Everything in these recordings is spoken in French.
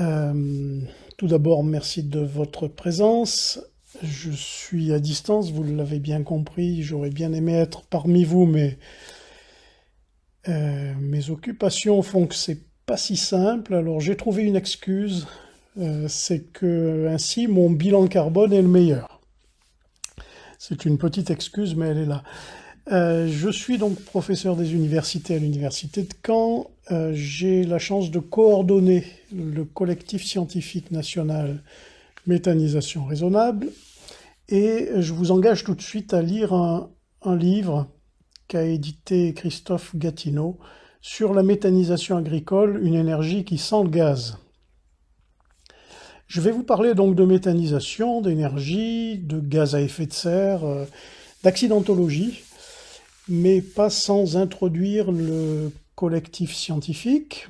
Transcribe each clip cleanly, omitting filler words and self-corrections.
Euh, Tout d'abord, merci de votre présence. Je suis à distance, vous l'avez bien compris. J'aurais bien aimé être parmi vous, mais mes occupations font que c'est pas si simple. Alors j'ai trouvé une excuse, c'est que ainsi mon bilan carbone est le meilleur. C'est une petite excuse, mais elle est là. Je suis donc professeur des universités à l'université de Caen. J'ai la chance de coordonner le collectif scientifique national Méthanisation raisonnable. Et je vous engage tout de suite à lire un livre qu'a édité Christophe Gatineau sur la méthanisation agricole, une énergie qui sent le gaz. Je vais vous parler donc de méthanisation, d'énergie, de gaz à effet de serre, d'accidentologie, mais pas sans introduire le collectif scientifique,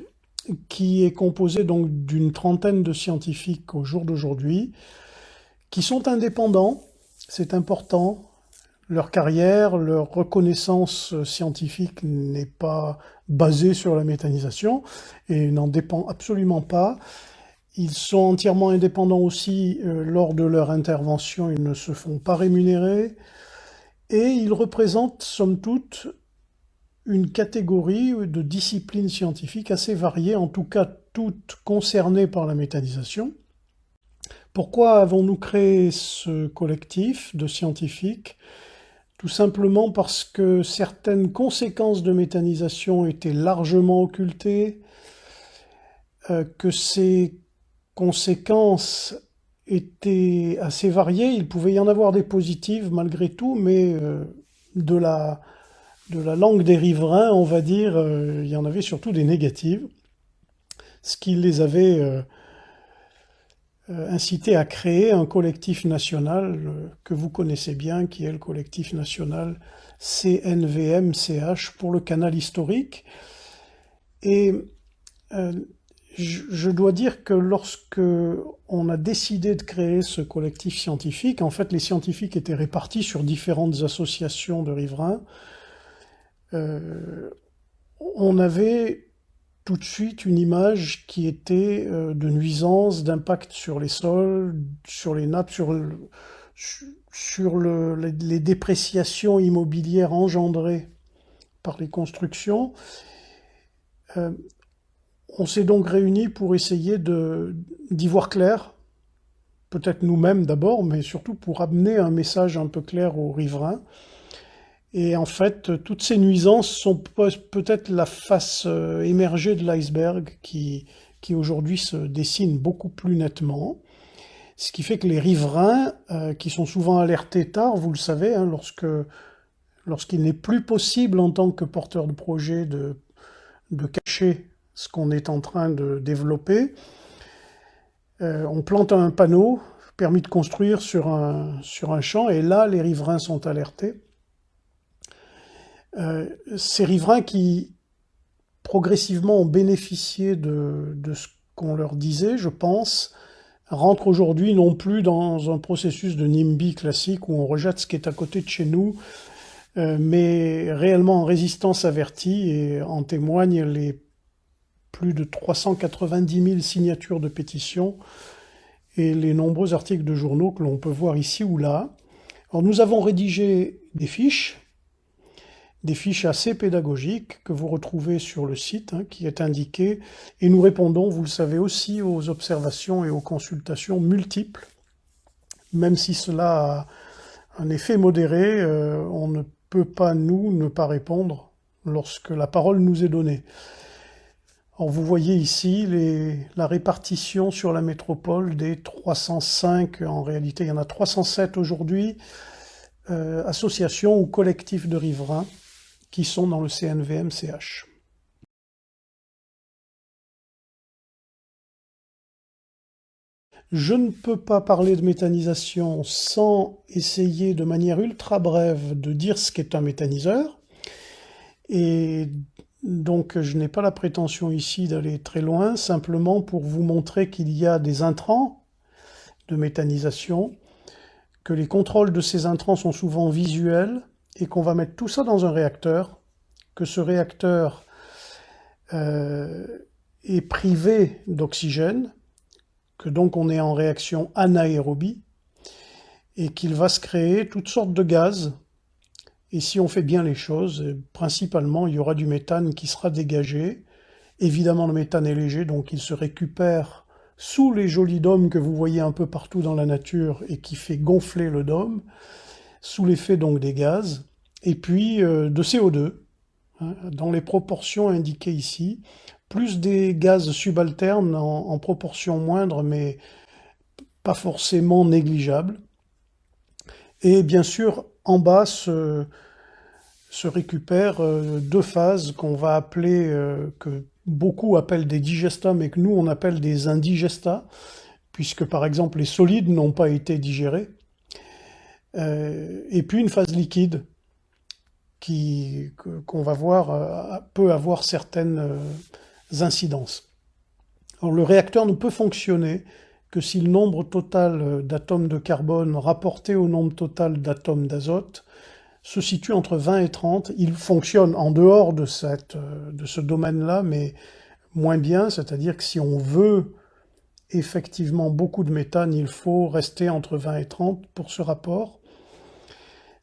qui est composé donc d'une trentaine de scientifiques au jour d'aujourd'hui, qui sont indépendants, c'est important. Leur carrière, leur reconnaissance scientifique n'est pas basée sur la méthanisation et n'en dépend absolument pas. Ils sont entièrement indépendants aussi lors de leur intervention, ils ne se font pas rémunérer et ils représentent, somme toute, une catégorie de disciplines scientifiques assez variées, en tout cas toutes concernées par la méthanisation. Pourquoi avons-nous créé ce collectif de scientifiques? Tout simplement parce que certaines conséquences de méthanisation étaient largement occultées, que ces conséquences étaient assez variées. Il pouvait y en avoir des positives malgré tout, mais de la, de la langue des riverains, on va dire, il y en avait surtout des négatives, ce qui les avait incités à créer un collectif national que vous connaissez bien, qui est le collectif national CNVM-CH pour le canal historique. Et euh, je dois dire que lorsque on a décidé de créer ce collectif scientifique, en fait les scientifiques étaient répartis sur différentes associations de riverains, euh, on avait tout de suite une image qui était de nuisance, d'impact sur les sols, sur les nappes, sur les dépréciations immobilières engendrées par les constructions. Euh, on s'est donc réunis pour essayer d'y voir clair, peut-être nous-mêmes d'abord, mais surtout pour amener un message un peu clair aux riverains. Et en fait, toutes ces nuisances sont peut-être la face émergée de l'iceberg qui aujourd'hui se dessine beaucoup plus nettement. Ce qui fait que les riverains, qui sont souvent alertés tard, vous le savez, hein, lorsqu'il n'est plus possible en tant que porteur de projet de cacher ce qu'on est en train de développer, on plante un panneau permis de construire sur un champ et là, les riverains sont alertés. Ces riverains qui progressivement ont bénéficié de ce qu'on leur disait, je pense, rentrent aujourd'hui non plus dans un processus de NIMBY classique où on rejette ce qui est à côté de chez nous, mais réellement en résistance avertie, et en témoignent les plus de 390 000 signatures de pétitions et les nombreux articles de journaux que l'on peut voir ici ou là. Alors nous avons rédigé des fiches assez pédagogiques que vous retrouvez sur le site, hein, qui est indiqué, et nous répondons, vous le savez aussi, aux observations et aux consultations multiples. Même si cela a un effet modéré, on ne peut pas, nous, ne pas répondre lorsque la parole nous est donnée. Alors vous voyez ici la répartition sur la métropole des 305, en réalité il y en a 307 aujourd'hui, associations ou collectifs de riverains qui sont dans le CNVM-CH. Je ne peux pas parler de méthanisation sans essayer de manière ultra brève de dire ce qu'est un méthaniseur. Et donc je n'ai pas la prétention ici d'aller très loin, simplement pour vous montrer qu'il y a des intrants de méthanisation, que les contrôles de ces intrants sont souvent visuels et qu'on va mettre tout ça dans un réacteur, que ce réacteur est privé d'oxygène que donc on est en réaction anaérobie, et qu'il va se créer toutes sortes de gaz. Et si on fait bien les choses, principalement, il y aura du méthane qui sera dégagé. Évidemment, le méthane est léger, donc il se récupère sous les jolis dômes que vous voyez un peu partout dans la nature et qui fait gonfler le dôme, sous l'effet donc des gaz, et puis de CO2, hein, dans les proportions indiquées ici, plus des gaz subalternes en proportion moindre, mais pas forcément négligeable. Et bien sûr, en bas se récupèrent deux phases qu'on va appeler, que beaucoup appellent des digestats, mais que nous on appelle des indigestats, puisque par exemple les solides n'ont pas été digérés. Et puis une phase liquide qu'on va voir peut avoir certaines incidences. Alors, le réacteur ne peut fonctionner que si le nombre total d'atomes de carbone rapporté au nombre total d'atomes d'azote se situe entre 20 et 30. Il fonctionne en dehors de ce domaine-là, mais moins bien, c'est-à-dire que si on veut effectivement beaucoup de méthane, il faut rester entre 20 et 30 pour ce rapport.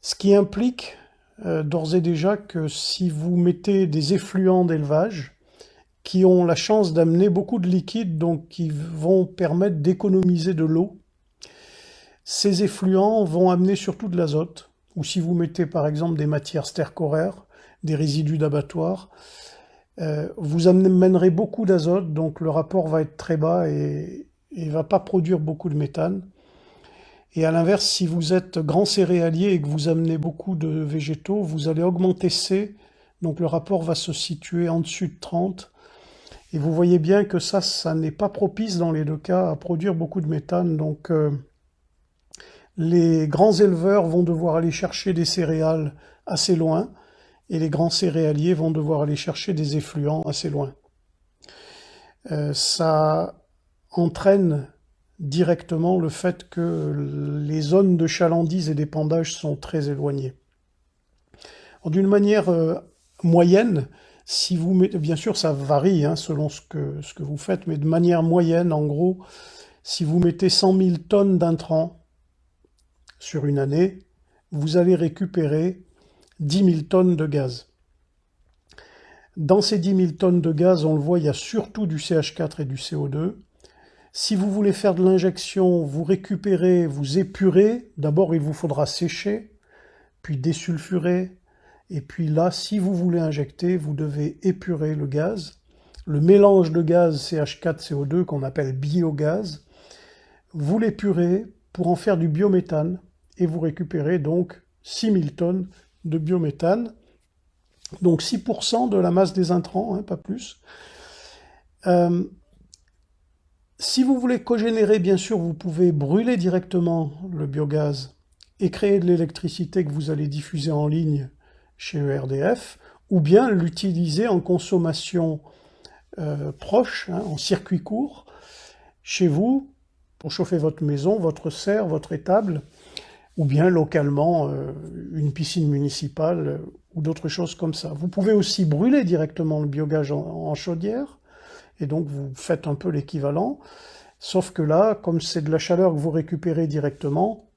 Ce qui implique d'ores et déjà que si vous mettez des effluents d'élevage, qui ont la chance d'amener beaucoup de liquide, donc qui vont permettre d'économiser de l'eau, ces effluents vont amener surtout de l'azote, ou si vous mettez par exemple des matières stercoraires, des résidus d'abattoir, vous amènerez beaucoup d'azote, donc le rapport va être très bas et ne va pas produire beaucoup de méthane. Et à l'inverse, si vous êtes grand céréalier et que vous amenez beaucoup de végétaux, vous allez augmenter C, donc le rapport va se situer en dessus de 30. Et vous voyez bien que ça n'est pas propice dans les deux cas à produire beaucoup de méthane. Donc les grands éleveurs vont devoir aller chercher des céréales assez loin, et les grands céréaliers vont devoir aller chercher des effluents assez loin. Ça entraîne directement le fait que les zones de chalandise et d'épandage sont très éloignées. D'une manière moyenne, si vous mettez, bien sûr ça varie hein, selon ce que vous faites, mais de manière moyenne, en gros, si vous mettez 100 000 tonnes d'intrants sur une année, vous allez récupérer 10 000 tonnes de gaz. Dans ces 10 000 tonnes de gaz, on le voit, il y a surtout du CH4 et du CO2. Si vous voulez faire de l'injection, vous récupérez, vous épurez. D'abord, il vous faudra sécher, puis désulfurer. Et puis là, si vous voulez injecter, vous devez épurer le gaz. Le mélange de gaz CH4-CO2 qu'on appelle biogaz, vous l'épurez pour en faire du biométhane et vous récupérez donc 6000 tonnes de biométhane. Donc 6% de la masse des intrants, hein, pas plus. Si vous voulez cogénérer, bien sûr, vous pouvez brûler directement le biogaz et créer de l'électricité que vous allez diffuser en ligne chez ERDF, ou bien l'utiliser en consommation proche, hein, en circuit court, chez vous, pour chauffer votre maison, votre serre, votre étable, ou bien localement une piscine municipale ou d'autres choses comme ça. Vous pouvez aussi brûler directement le biogaz en chaudière, et donc vous faites un peu l'équivalent, sauf que là, comme c'est de la chaleur que vous récupérez directement,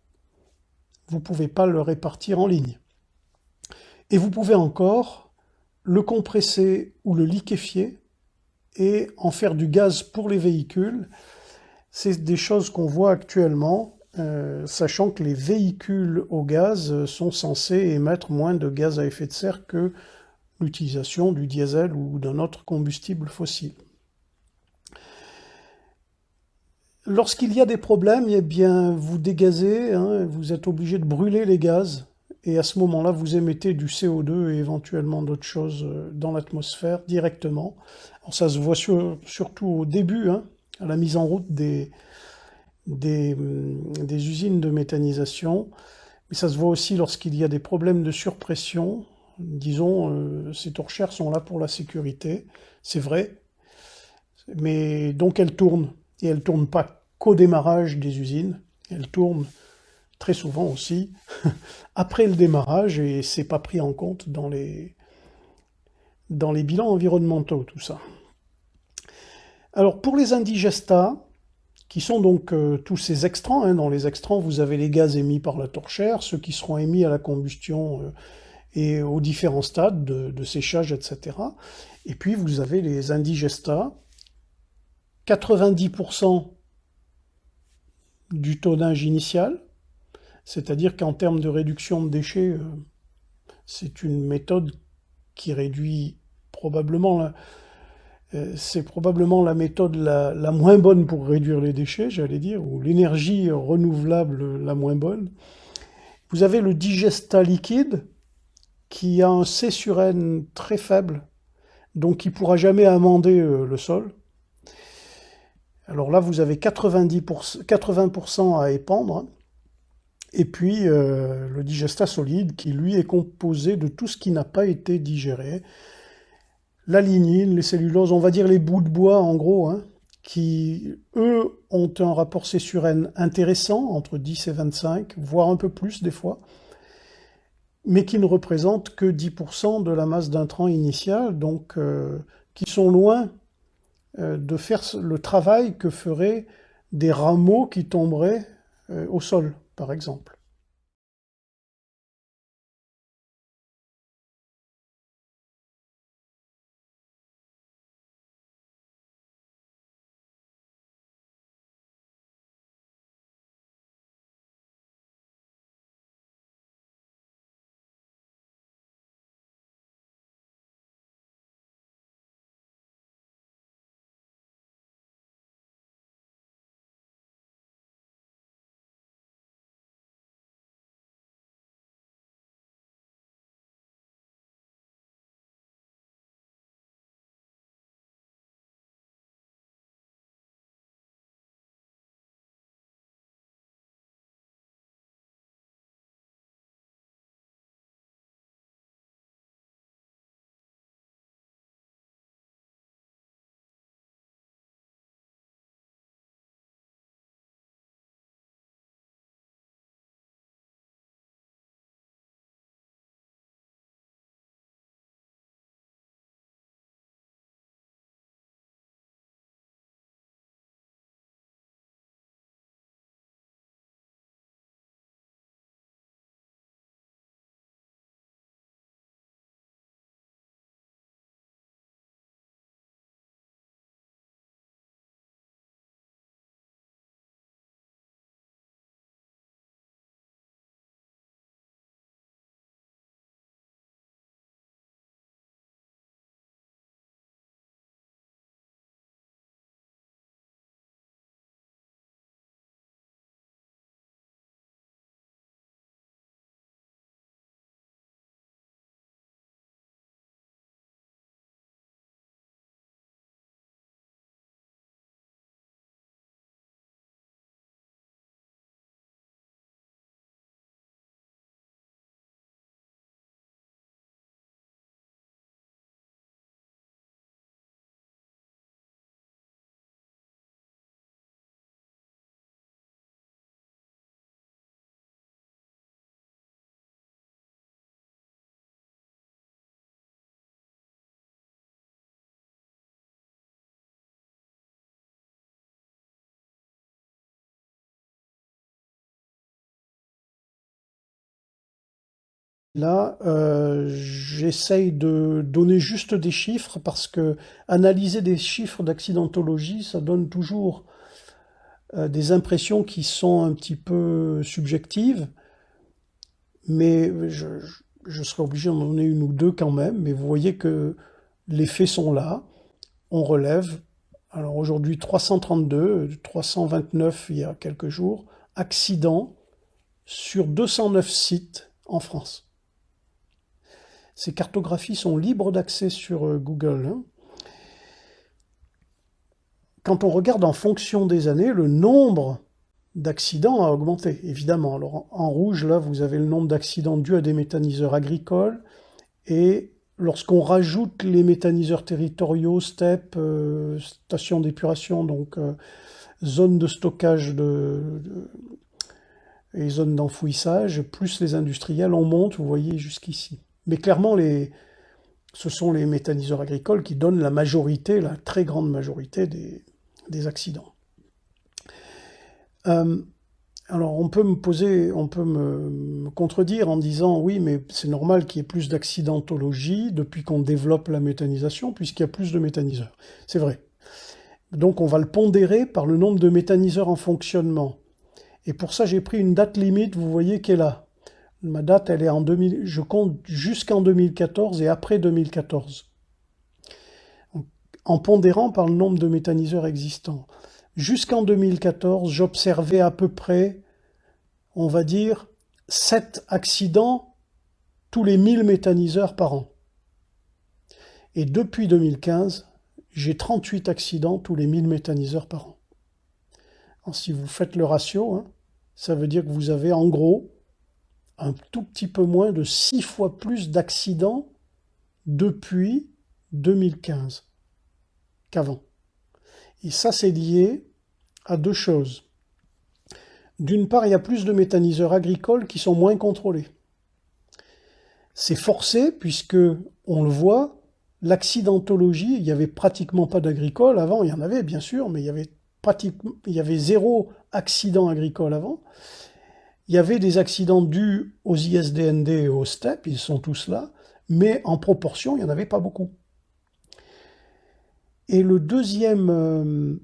vous ne pouvez pas le répartir en ligne. Et vous pouvez encore le compresser ou le liquéfier et en faire du gaz pour les véhicules. C'est des choses qu'on voit actuellement, sachant que les véhicules au gaz sont censés émettre moins de gaz à effet de serre que l'utilisation du diesel ou d'un autre combustible fossile. Lorsqu'il y a des problèmes, eh bien, vous dégazez, hein, vous êtes obligé de brûler les gaz, et à ce moment-là, vous émettez du CO2 et éventuellement d'autres choses dans l'atmosphère directement. Alors ça se voit surtout au début, hein, à la mise en route des usines de méthanisation, mais ça se voit aussi lorsqu'il y a des problèmes de surpression. Disons, ces tourchères sont là pour la sécurité, c'est vrai, mais donc elles tournent. Et elles ne tournent pas qu'au démarrage des usines, elles tournent très souvent aussi après le démarrage, et c'est pas pris en compte dans les bilans environnementaux, tout ça. Alors pour les indigestats, qui sont donc tous ces extrants, hein. Dans les extrants, vous avez les gaz émis par la torchère, ceux qui seront émis à la combustion et aux différents stades de séchage, etc. Et puis vous avez les indigestats, 90% du tonnage initial, c'est-à-dire qu'en termes de réduction de déchets, c'est une méthode qui réduit probablement, c'est probablement la méthode la moins bonne pour réduire les déchets, j'allais dire, ou l'énergie renouvelable la moins bonne. Vous avez le digestat liquide, qui a un C sur N très faible, donc qui ne pourra jamais amender le sol. Alors là, vous avez 80% à épandre, et puis le digestat solide, qui lui est composé de tout ce qui n'a pas été digéré, la lignine, les celluloses, on va dire les bouts de bois en gros, hein, qui eux ont un rapport C sur N intéressant, entre 10 et 25, voire un peu plus des fois, mais qui ne représentent que 10% de la masse d'intrants initial, donc qui sont loin de faire le travail que feraient des rameaux qui tomberaient au sol, par exemple. Là, j'essaye de donner juste des chiffres parce que analyser des chiffres d'accidentologie, ça donne toujours des impressions qui sont un petit peu subjectives, mais je serais obligé d'en donner une ou deux quand même. Mais vous voyez que les faits sont là. On relève, alors aujourd'hui 332, 329 il y a quelques jours, accidents sur 209 sites en France. Ces cartographies sont libres d'accès sur Google, hein. Quand on regarde en fonction des années, le nombre d'accidents a augmenté, évidemment. Alors en rouge, là, vous avez le nombre d'accidents dus à des méthaniseurs agricoles, et lorsqu'on rajoute les méthaniseurs territoriaux, steppes, stations d'épuration, donc zones de stockage et zones d'enfouissage, plus les industriels, on monte, vous voyez, jusqu'ici. Mais clairement, ce sont les méthaniseurs agricoles qui donnent la majorité, la très grande majorité des accidents. Euh, alors on peut me contredire en disant oui, mais c'est normal qu'il y ait plus d'accidentologie depuis qu'on développe la méthanisation, puisqu'il y a plus de méthaniseurs. C'est vrai. Donc on va le pondérer par le nombre de méthaniseurs en fonctionnement. Et pour ça, j'ai pris une date limite, vous voyez, qui est là. Ma date, elle est en 2000, je compte jusqu'en 2014 et après 2014, en pondérant par le nombre de méthaniseurs existants. Jusqu'en 2014, j'observais à peu près, on va dire, 7 accidents tous les 1000 méthaniseurs par an. Et depuis 2015, j'ai 38 accidents tous les 1000 méthaniseurs par an. Alors, si vous faites le ratio, hein, ça veut dire que vous avez en gros un tout petit peu moins de 6 fois plus d'accidents depuis 2015 qu'avant. Et ça, c'est lié à deux choses. D'une part, il y a plus de méthaniseurs agricoles qui sont moins contrôlés. C'est forcé puisque, on le voit, l'accidentologie, il n'y avait pratiquement pas d'agricoles avant, il y en avait bien sûr, mais il y avait zéro accident agricole avant. Il y avait des accidents dus aux ISDND et aux STEP, ils sont tous là, mais en proportion, il n'y en avait pas beaucoup. Et la deuxième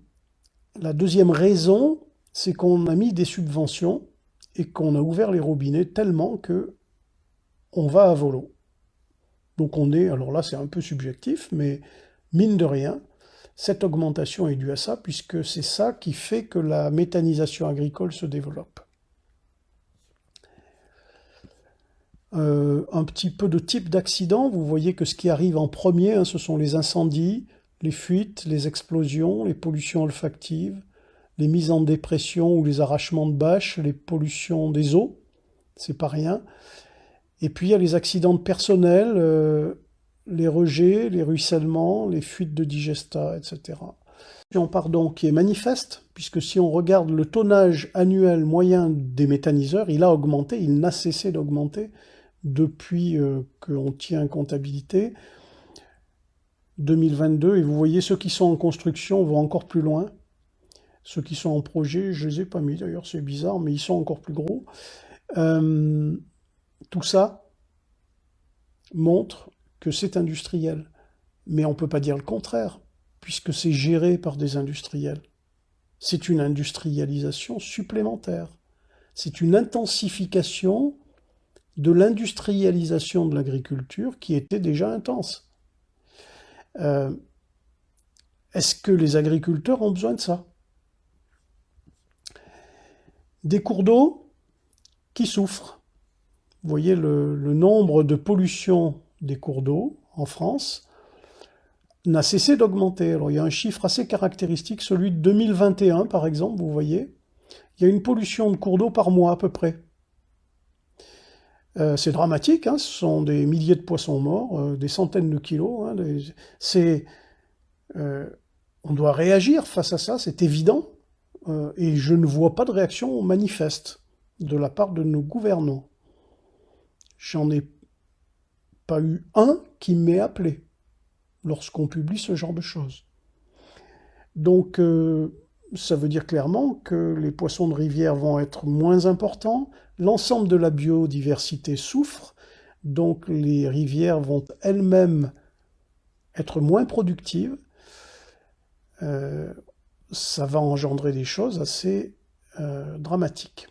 raison, c'est qu'on a mis des subventions et qu'on a ouvert les robinets tellement que on va à volo. Donc on est, alors là c'est un peu subjectif, mais mine de rien, cette augmentation est due à ça, puisque c'est ça qui fait que la méthanisation agricole se développe. Un petit peu de type d'accident, vous voyez que ce qui arrive en premier, hein, ce sont les incendies, les fuites, les explosions, les pollutions olfactives, les mises en dépression ou les arrachements de bâches, les pollutions des eaux, c'est pas rien. Et puis il y a les accidents de personnel, les rejets, les ruissellements, les fuites de digestat, etc. Pardon, qui est manifeste, puisque si on regarde le tonnage annuel moyen des méthaniseurs, il a augmenté, il n'a cessé d'augmenter depuis qu'on tient comptabilité. 2022, et vous voyez ceux qui sont en construction vont encore plus loin. Ceux qui sont en projet, je les ai pas mis d'ailleurs, c'est bizarre, mais ils sont encore plus gros. Tout ça montre que c'est industriel. Mais on ne peut pas dire le contraire, puisque c'est géré par des industriels. C'est une industrialisation supplémentaire. C'est une intensification de l'industrialisation de l'agriculture qui était déjà intense. Est-ce que les agriculteurs ont besoin de ça? Des cours d'eau qui souffrent. Vous voyez le nombre de pollutions des cours d'eau en France n'a cessé d'augmenter. Alors il y a un chiffre assez caractéristique, celui de 2021 par exemple, vous voyez. Il y a une pollution de cours d'eau par mois à peu près. C'est dramatique, hein, ce sont des milliers de poissons morts, des centaines de kilos. Hein, on doit réagir face à ça, c'est évident. Et je ne vois pas de réaction manifeste de la part de nos gouvernants. J'en ai pas eu un qui m'ait appelé lorsqu'on publie ce genre de choses. Donc, ça veut dire clairement que les poissons de rivière vont être moins importants, l'ensemble de la biodiversité souffre, donc les rivières vont elles-mêmes être moins productives. Ça va engendrer des choses assez dramatiques.